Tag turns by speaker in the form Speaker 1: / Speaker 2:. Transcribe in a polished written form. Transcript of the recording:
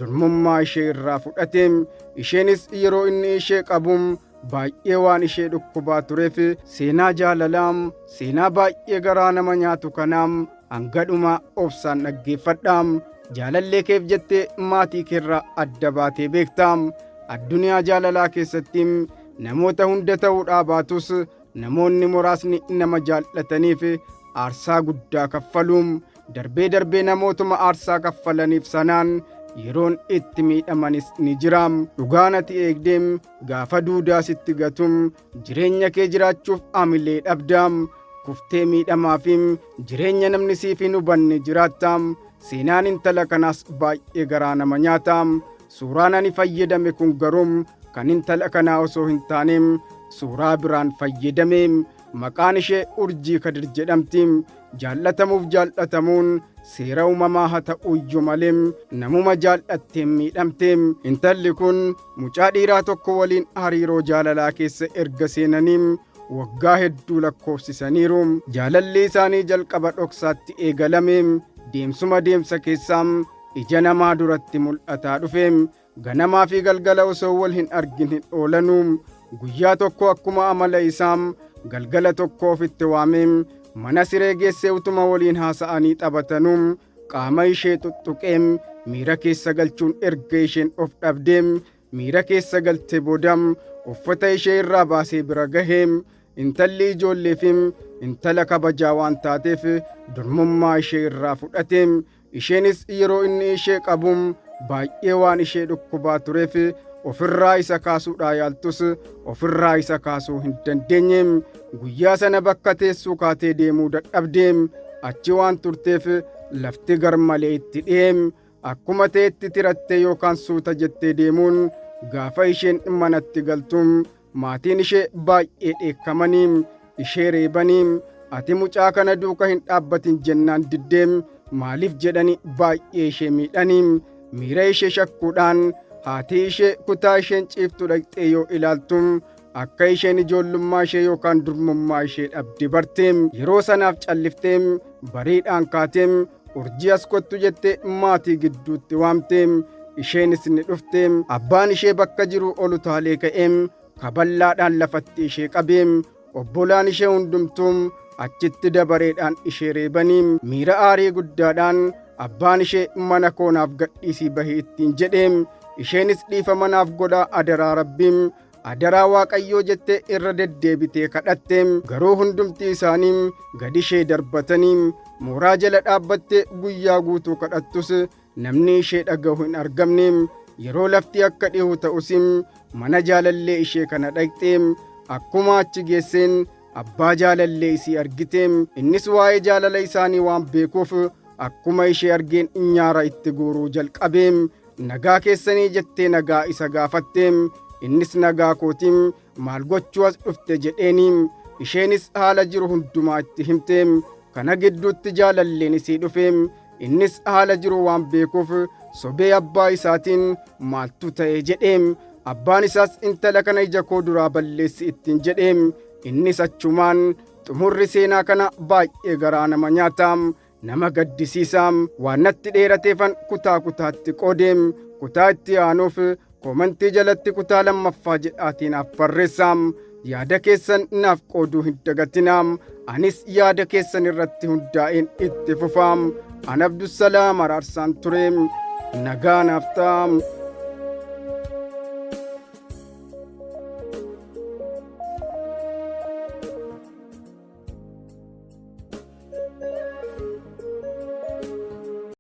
Speaker 1: durmummaa ishee irraa fudhateem. Isheenis yeroo inni ishee qabum baay'ee waan ishee dhukkubaa tureef seenaa jaalalaam seenaa baay'ee garaa nama nyaatu kanaam hangadhuma obsaan dhaggeeffadhaam. Jaalallee keef jettee maatii keerraa adda baatee beektaam. Addunyaa jaalalaa keessatti namoota hunda ta'uudhaa baatus namoonni muraasni nama jaallataniif aarsaa guddaa kaffaluum. Darbee darbee namootuma aarsaa kaffalaniif sanaan yeroon itti miidhamanis ni jiraam. Dhugaan ati eegdeem gaafa duudaa sitti gatum jireenya kee jiraachuuf amilee dhabdaam. Kuftee miidhamaafim jireenya namni siif hin hubanne jiraattaam. Seenaan intala kanaas baay'ee garaa nama nyaataam. Suuraan ani fayyadame kun garuum kan intala kanaa osoo hin taaneem suuraa biraan fayyadameem. Maqaan ishee Urjii Kadir jedhamtiim. Jaallatamuuf jaallatamuun seera uumamaa haa ta'u iyyuu malee namuma jaallatteen miidhamteem. Intalli kun mucaa dhiiraa tokko waliin hariiroo jaalalaa keessa erga seenaniim waggaa hedduu lakkoofsisaniiru. Jaalalli isaanii jalqaba dhoksaatti eegalameem. Deemsuma deemsa keessaam ija namaa duratti mul'ataa dhufeem. Ganamaa fi galgala osoo wal hin argin hin oolanuum. Guyyaa tokko akkuma amala isaam galgala tokko ofitti waameem. Mana siree geessee utuma waliin haasa'anii taphatanuum qaama ishee tuttuqeem. Miira keessa galchuun erga isheen of dhabdeem. Miira keessa galtee boodam uffata ishee irraa baasee bira gaheem. Intalli ijoolleefim intala kabajaa waan taateef durmummaa ishee irraa fudhateem. Isheenis yeroo inni ishee qabum baay'ee waan ishee dhukkubaa tureef ofirraa isa kaasuudhaa yaaltus ofirraa isa kaasuu hin dandeenyeem. Guyyaa sana bakka teessuu kaatee deemuu dadhabdeem. Achi waan turteef lafti garmalee itti dhi'eem. Akkuma ta'etti tirattee yookaan suuta jettee deemuun gaafa isheen manatti galtuum maatiin ishee baay'ee dheekkamaniim. Ishee reebaniim. Ati mucaa kana duuka hin dhaabbatin jennaan diddeem. Maaliif jedhani baay'ee ishee miidhaniim. Miira ishee shakkuudhaan haati ishee kutaa isheen ciiftu dhaqxee yoo ilaaltum akka isheen ijoollummaa ishee yookaan durmummaa ishee dhabde barteem. Yeroo sanaaf callifteem bariidhaan kaateem urjii as kottu jettee maatii gidduutti waamteem. Isheenis ni dhufteem. Abbaan ishee bakka jiru ol utaalee ka'eem kaballaadhaan lafatti ishee qabeem. Obbolaan ishee hundumtuum achitti dabareedhaan ishee reebaniim. Miira aarii guddaadhaan abbaan ishee mana koonaaf gadhiisii bahii ittiin jedheem. Isheenis dhiifa manaaf godhaa adaraa rabbiim adaraa waaqayyoo jettee irra deddeebitee kadhatteem. Garuu hundumti isaaniim gad ishee darbataniim. Mooraa jala dhaabbattee guyyaa guutuu kadhattus namni ishee dhaga'u hin argamneem. Yeroo lafti akka dhihu ta'usim mana jaalallee ishee kana dhaqxeem. Akkuma achi geesseen abbaa jaalallee isii argiteem. Innis waa'ee jaalala isaanii waan beekuuf akkuma ishee argeen nyaara itti guuruu jalqabeem. Nagaa keessanii jettee nagaa isa gaafatteem. Innis nagaa kootiim maal gochuu as dhufte jedheeniim. Isheenis haala jiru hundumaa itti himteem. Kana gidduutti jaalalleen isii dhufeem. Innis haala jiru waan beekuuf sobee abbaa isaatiin maaltu ta'e jedheem. Abbaan isaas intala kana ija koo duraa balleessi ittiin jedheem. Innis achumaan xumurri seenaa kana baay'ee garaa nama nyaataam. Nama gaddisiisaam. Waan natti dheerateefan kutaa kutaatti qoodeem. Kutaa itti aanuuf koomantii jalatti kutaa lammaffaa jedhaatiin naaf barreessaam. Yaada keessan naaf qooduu hin dagatinaam. Anis yaada keessan irratti hundaa'een itti fufaam. An Abdussalaam Araarsaan tureem. Nagaa naaf ta'aam.